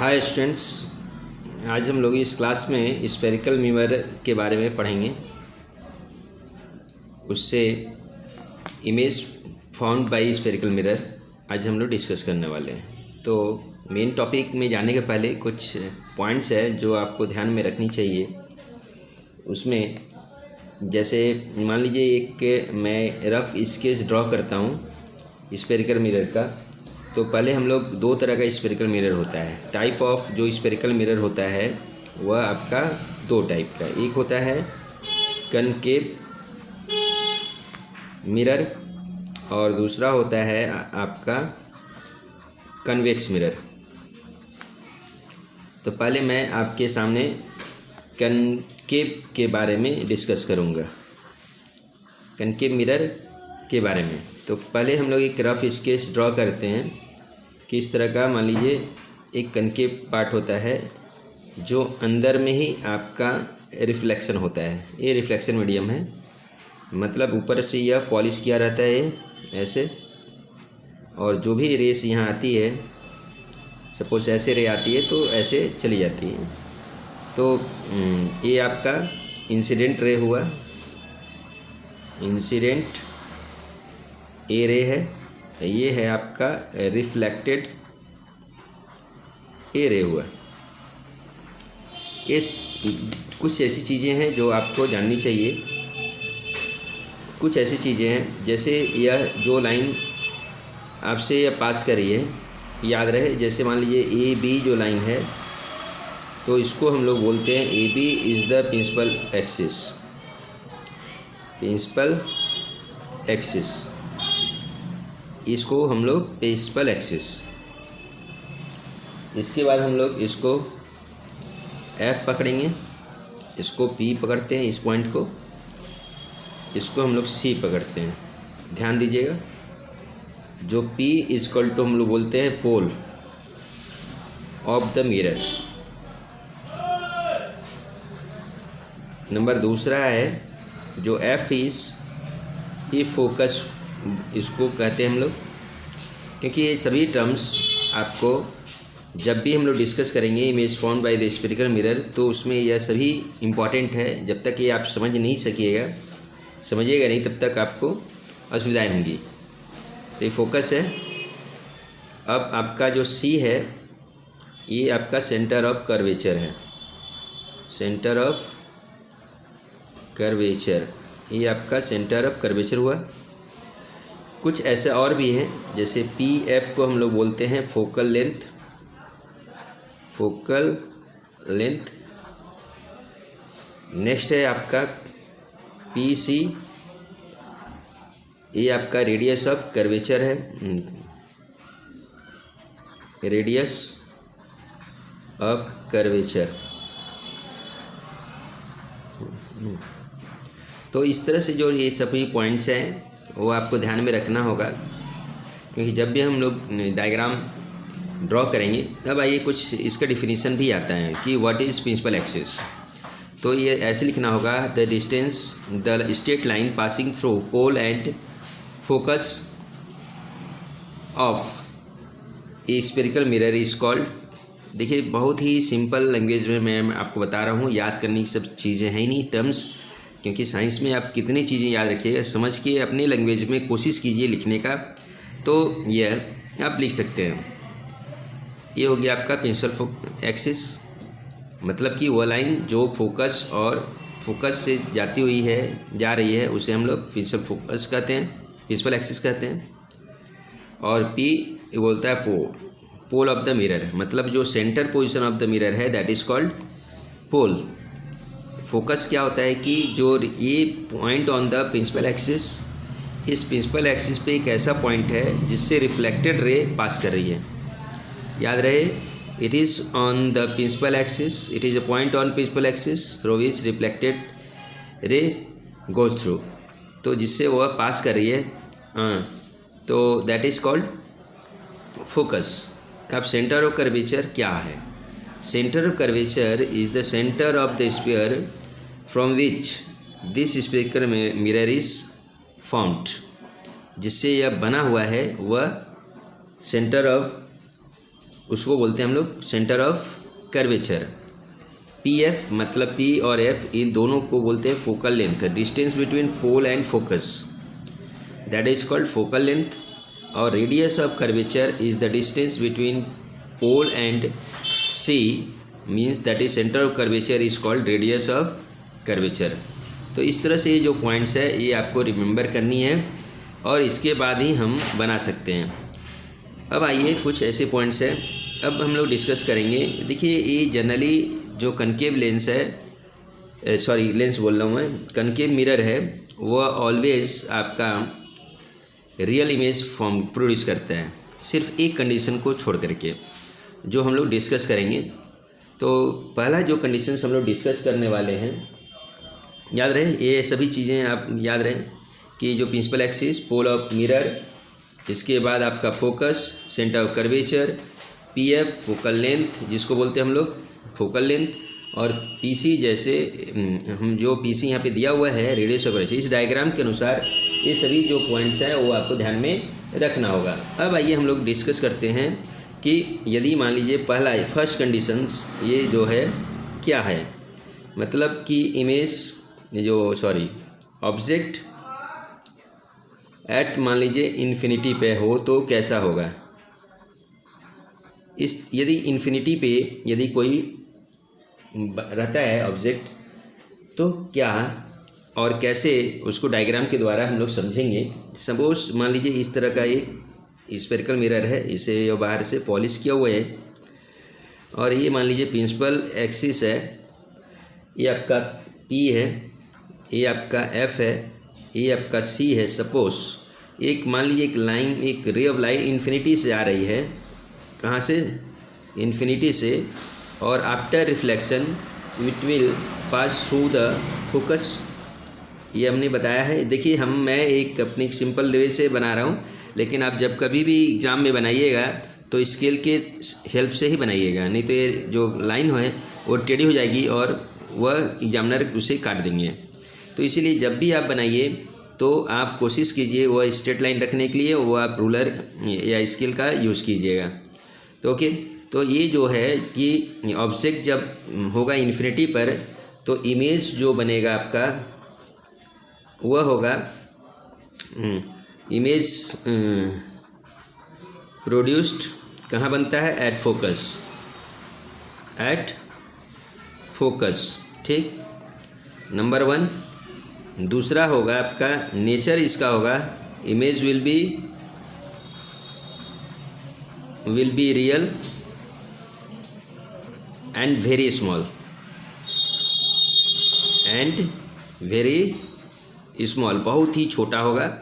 Hi students, आज हम लोग इस क्लास में स्फेरिकल मिरर के बारे में पढ़ेंगे। उससे image found by spherical mirror आज हम लोग डिस्कस करने वाले हैं। तो मेन टॉपिक में जाने के पहले कुछ पॉइंट्स है जो आपको ध्यान में रखनी चाहिए। उसमें जैसे मान लीजिए एक मैं रफ़ स्केच ड्रॉ करता हूँ स्फेरिकल मिरर का। तो पहले हम लोग दो तरह का स्फेरिकल मिरर होता है। टाइप ऑफ जो स्फेरिकल मिरर होता है वह आपका दो टाइप का, एक होता है कनकेव मिरर और दूसरा होता है आपका कन्वेक्स मिरर। तो पहले मैं आपके सामने कनकेव के बारे में डिस्कस करूँगा, कनकेव मिरर के बारे में। तो पहले हम लोग एक रफ़ स्केच ड्रॉ करते हैं कि इस तरह का मान लीजिए एक कनकेव पार्ट होता है जो अंदर में ही आपका रिफ्लेक्शन होता है। ये रिफ्लेक्शन मीडियम है, मतलब ऊपर से यह पॉलिश किया रहता है ऐसे, और जो भी रेस यहाँ आती है, सपोज ऐसे रे आती है तो ऐसे चली जाती है। तो ये आपका इंसिडेंट रे हुआ, इंसिडेंट ए रे है। ये है आपका रिफ्लेक्टेड ए रे हुआ। ये कुछ ऐसी चीज़ें हैं जो आपको जाननी चाहिए। कुछ ऐसी चीज़ें हैं जैसे यह जो लाइन आपसे यह पास कर रही है, याद रहे, जैसे मान लीजिए ए बी जो लाइन है तो इसको हम लोग बोलते हैं A B is the principal axis, principal axis, इसको हम लोग प्रिंसिपल एक्सिस। इसके बाद हम लोग इसको एफ पकड़ेंगे, इसको पी पकड़ते हैं, इस पॉइंट को, इसको हम लोग सी पकड़ते हैं। ध्यान दीजिएगा, जो पी इक्वल टू हम लोग बोलते हैं pole of the mirror. Number दूसरा है जो एफ इज ई फोकस, इसको कहते हैं हम लोग, क्योंकि ये सभी टर्म्स आपको जब भी हम लोग डिस्कस करेंगे image found by the spherical mirror तो उसमें यह सभी इम्पॉर्टेंट है। जब तक ये आप समझ नहीं समझिएगा नहीं, तब तक आपको असुविधाएं होंगी। तो ये फोकस है। अब आपका जो सी है ये आपका सेंटर ऑफ कर्वेचर है, सेंटर ऑफ कर्वेचर, ये आपका सेंटर ऑफ कर्वेचर हुआ। कुछ ऐसे और भी हैं, जैसे पी एफ को हम लोग बोलते हैं focal length, focal length. Next है आपका पी सी, ये आपका रेडियस ऑफ कर्वेचर है, रेडियस ऑफ कर्वेचर। तो इस तरह से जो ये सभी पॉइंट्स हैं वो आपको ध्यान में रखना होगा, क्योंकि जब भी हम लोग डायग्राम ड्रॉ करेंगे तब आइए कुछ इसका डिफिनीशन भी आता है कि व्हाट इज़ प्रिंसिपल एक्सिस। तो ये ऐसे लिखना होगा, the distance the straight line passing through pole and focus of a spherical mirror is called. देखिए, बहुत ही सिंपल लैंग्वेज में मैं आपको बता रहा हूँ, याद करने की सब चीज़ें हैं नहीं टर्म्स, क्योंकि साइंस में आप कितनी चीज़ें याद रखिएगा, समझ के अपनी लैंग्वेज में कोशिश कीजिए लिखने का, तो यह आप लिख सकते हैं। ये हो गया आपका प्रिंसिपल एक्सिस, मतलब कि वह लाइन जो फोकस और फोकस से जाती हुई है, जा रही है, उसे हम लोग प्रिंसिपल फोकस कहते हैं, प्रिंसिपल एक्सिस कहते हैं। और पी बोलता है पोल ऑफ द मिरर, मतलब जो centre position of the mirror है that is called pole. Focus क्या होता है कि जो ये point on the principal axis, इस प्रिंसिपल एक्सिस पे एक ऐसा पॉइंट है जिससे रिफ्लेक्टेड रे पास कर रही है। याद रहे, it is on the principal axis, it is a point on principal axis through which reflected ray goes through, तो जिससे वह पास कर रही है, तो दैट इज़ कॉल्ड फोकस। अब सेंटर ऑफ कर्वेचर क्या है? Centre of curvature is the centre of the sphere from which this spherical mirror is found. जिससे यह बना हुआ है वह सेंटर ऑफ उसको बोलते हैं हम लोग centre of curvature. P F मतलब पी और एफ इन दोनों को बोलते हैं focal length, distance between pole and focus, that is called focal length. और radius of curvature is the distance between pole and C, means that is centre of curvature is called radius of curvature. तो इस तरह से ये जो points है ये आपको रिमेंबर करनी है और इसके बाद ही हम बना सकते हैं। अब आइए कुछ ऐसे पॉइंट्स हैं अब हम लोग डिस्कस करेंगे। देखिए ये जनरली जो कनकेव लेंस है, सॉरी लेंस बोल रहा हूँ मैं, कनकेव मिरर है, वह ऑलवेज आपका रियल इमेज फॉर्म प्रोड्यूस करता है, सिर्फ एक कंडीशन को छोड़ करके जो हम लोग डिस्कस करेंगे। तो पहला जो कंडीशंस हम लोग डिस्कस करने वाले हैं, याद रहे ये सभी चीज़ें आप याद रहे कि जो principal axis, pole of mirror, इसके बाद आपका focus, centre of curvature, PF focal length जिसको बोलते हैं हम लोग फोकल लेंथ, और पीसी जैसे हम जो पीसी यहाँ पे दिया हुआ है रेडियस ऑफ कर्वेचर। इस डायग्राम के अनुसार ये सभी जो पॉइंट्स हैं वो आपको ध्यान में रखना होगा। अब आइए हम लोग डिस्कस करते हैं कि यदि मान लीजिए पहला फर्स्ट कंडीशंस ये जो है क्या है, मतलब कि इमेज जो ऑब्जेक्ट एट मान लीजिए इन्फिनिटी पे हो तो कैसा होगा। इस यदि इन्फिनिटी पे यदि कोई रहता है ऑब्जेक्ट तो क्या और कैसे उसको डायग्राम के द्वारा हम लोग समझेंगे। सपोज मान लीजिए इस तरह का एक स्फेरिकल मिरर है, इसे बाहर से पॉलिश किया हुआ है और ये मान लीजिए प्रिंसिपल एक्सिस है, ये आपका पी है, ये आपका एफ है, ये आपका सी है। सपोज एक मान लीजिए एक लाइन, एक रे ऑफ लाइट इन्फिनिटी से आ रही है, कहाँ से, इन्फिनिटी से, और after reflection it will pass through the focus, ये हमने बताया है। देखिए मैं एक अपनी सिंपल वे से बना रहा हूँ, लेकिन आप जब कभी भी एग्जाम में बनाइएगा तो स्केल के हेल्प से ही बनाइएगा, नहीं तो ये जो लाइन है वो टेढ़ी हो जाएगी और वह एग्जामिनर उसे काट देंगे। तो इसीलिए जब भी आप बनाइए तो आप कोशिश कीजिए वह स्ट्रेट लाइन रखने के लिए वो आप रूलर या स्केल का यूज़ कीजिएगा। तो ओके, तो ये जो है कि ऑब्जेक्ट जब होगा इन्फिनिटी पर तो इमेज जो बनेगा आपका वह होगा इमेज प्रोड्यूस्ड कहाँ बनता है, एट फोकस, एट फोकस, ठीक, नंबर 1। दूसरा होगा आपका नेचर इसका होगा image will be real and very small, and very small, बहुत ही छोटा होगा,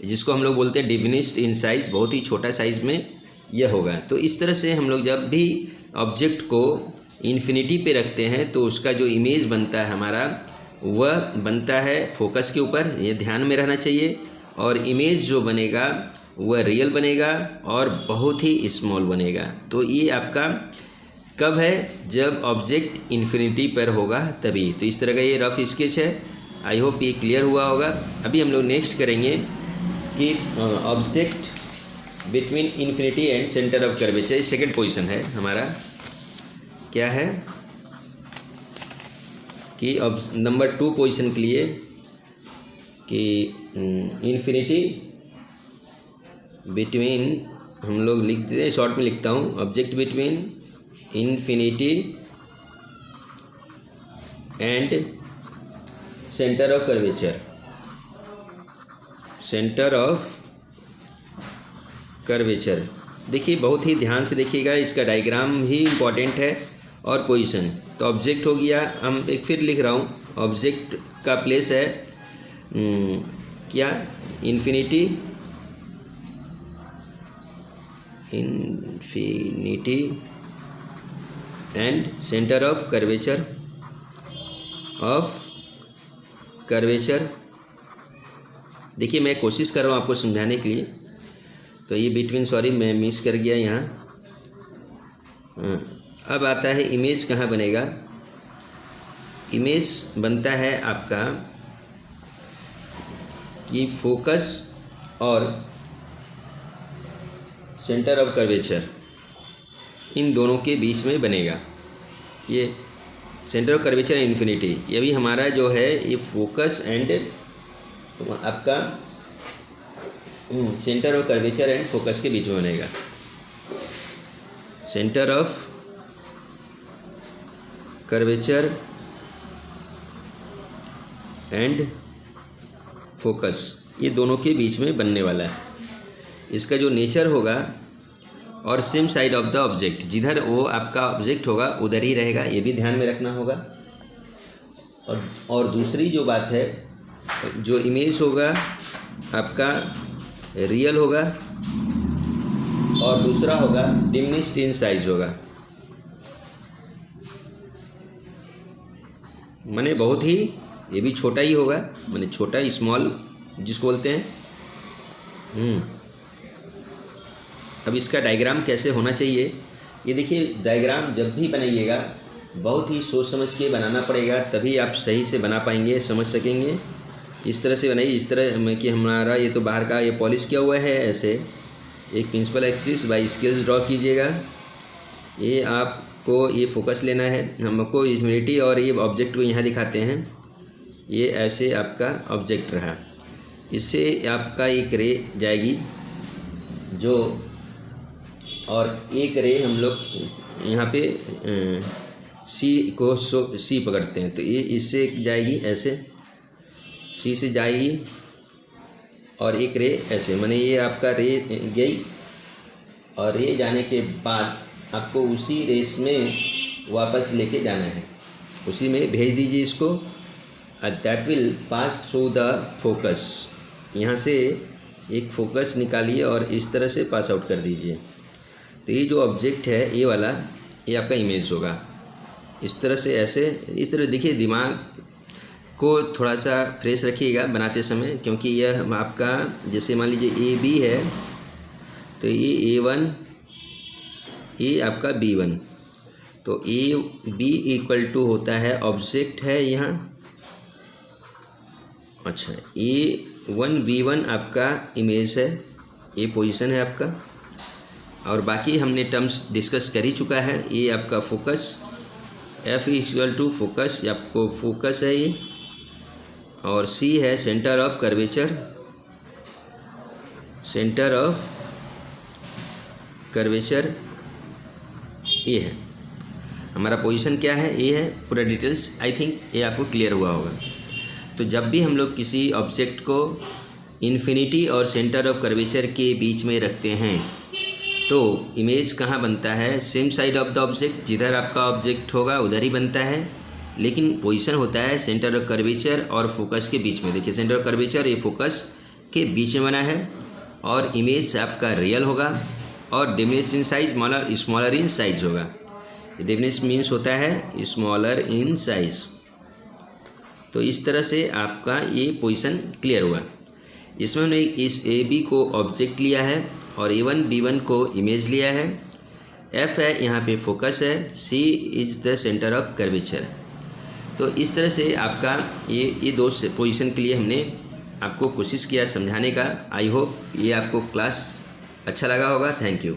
जिसको हम लोग बोलते हैं डिमिनिश्ड इन साइज, बहुत ही छोटा साइज में यह होगा। तो इस तरह से हम लोग जब भी ऑब्जेक्ट को इन्फिनिटी पे रखते हैं तो उसका जो इमेज बनता है हमारा वह बनता है फोकस के ऊपर, ये ध्यान में रहना चाहिए। और इमेज जो बनेगा वह रियल बनेगा और बहुत ही स्मॉल बनेगा। तो ये आपका कब है, जब ऑब्जेक्ट इन्फिनिटी पर होगा तभी। तो इस तरह का ये रफ स्केच है, आई होप ये क्लियर हुआ होगा। अभी हम लोग नेक्स्ट करेंगे कि object between infinity and centre of curvature, second position है हमारा, क्या है कि अब नंबर 2 पोजीशन के लिए कि इन्फिनिटी बिटवीन, हम लोग लिख देते हैं, शॉर्ट में लिखता हूँ, object between infinity and centre of curvature, centre of curvature. देखिए बहुत ही ध्यान से देखिएगा, इसका डायग्राम ही इम्पॉर्टेंट है और पोजीशन। तो ऑब्जेक्ट हो गया, हम एक फिर लिख रहा हूँ, ऑब्जेक्ट का प्लेस है क्या, infinity and centre of curvature. देखिए मैं कोशिश कर रहा हूँ आपको समझाने के लिए, तो ये बिटवीन, सॉरी मैं मिस कर गया यहाँ। अब आता है इमेज कहाँ बनेगा, इमेज बनता है आपका कि फोकस और सेंटर ऑफ कर्वेचर, इन दोनों के बीच में बनेगा। ये सेंटर ऑफ कर्वेचर इन्फिनिटी, ये भी हमारा जो है ये फोकस एंड आपका centre of curvature and focus के बीच में बनेगा। Centre of curvature and focus, ये दोनों के बीच में बनने वाला है। इसका जो नेचर होगा और same side of the object, जिधर वो आपका ऑब्जेक्ट होगा उधर ही रहेगा, ये भी ध्यान में रखना होगा। और दूसरी जो बात है, जो इमेज होगा आपका रियल होगा और दूसरा होगा डिमिनिश्ड इन साइज होगा, माने बहुत ही, ये भी छोटा ही होगा, माने छोटा स्मॉल जिसको बोलते हैं। अब इसका डायग्राम कैसे होना चाहिए, ये देखिए, डायग्राम जब भी बनाइएगा बहुत ही सोच समझ के बनाना पड़ेगा, तभी आप सही से बना पाएंगे, समझ सकेंगे। इस तरह से बनाइए, इस तरह में कि हमारा ये तो बाहर का ये पॉलिश किया हुआ है, ऐसे एक principal axis by scales draw कीजिएगा। ये आपको ये फोकस लेना है, हमको इन्फिनिटी और ये ऑब्जेक्ट को यहाँ दिखाते हैं। ये ऐसे आपका ऑब्जेक्ट रहा, इससे आपका एक रे जाएगी जो, और एक रे हम लोग यहाँ पे सी को सी पकड़ते हैं, तो ये इससे जाएगी ऐसे, सी से जाएगी और एक रे ऐसे, माने ये आपका रे गई और रे जाने के बाद आपको उसी रेस में वापस लेके जाना है, उसी में भेज दीजिए इसको। That will pass through the focus, यहाँ से एक फोकस निकालिए और इस तरह से पास आउट कर दीजिए। तो ये जो ऑब्जेक्ट है ये वाला, ये आपका इमेज होगा। इस तरह से ऐसे, इस तरह देखिए, दिमाग को थोड़ा सा फ्रेश रखिएगा बनाते समय, क्योंकि यह आपका, जैसे मान लीजिए AB है तो ये A1, ये आपका B1, तो AB इक्वल टू होता है ऑब्जेक्ट है यहाँ, अच्छा A1 B1 आपका इमेज है, ये पोजीशन है आपका, और बाकी हमने टर्म्स डिस्कस कर ही चुका है। ये आपका focus, F equal to focus, आपको फोकस है ये, और C है centre of curvature, centre of curvature ये है हमारा पोजीशन। क्या है, ये है पूरा डिटेल्स, आई थिंक ये आपको क्लियर हुआ होगा। तो जब भी हम लोग किसी ऑब्जेक्ट को इन्फिनिटी और सेंटर ऑफ कर्वेचर के बीच में रखते हैं तो इमेज कहाँ बनता है, same side of the object, जिधर आपका ऑब्जेक्ट होगा उधर ही बनता है, लेकिन पोजीशन होता है सेंटर ऑफ कर्वेचर और फोकस के बीच में। देखिए, सेंटर ऑफ कर्वेचर ये फोकस के बीच में बना है, और इमेज आपका रियल होगा और डिमिनिश्ड इन साइज, मतलब स्मॉलर इन साइज होगा। डिमिनिश्ड मीन्स होता है स्मॉलर इन साइज। तो इस तरह से आपका ये पोजीशन क्लियर हुआ। इसमें हमने इस AB को ऑब्जेक्ट लिया है और A1 B1 को इमेज लिया है, F है यहाँ पे फोकस है, C is the centre of curvature. तो इस तरह से आपका ये दो पोजीशन के लिए हमने आपको कोशिश किया समझाने का। आई होप ये आपको क्लास अच्छा लगा होगा। Thank you.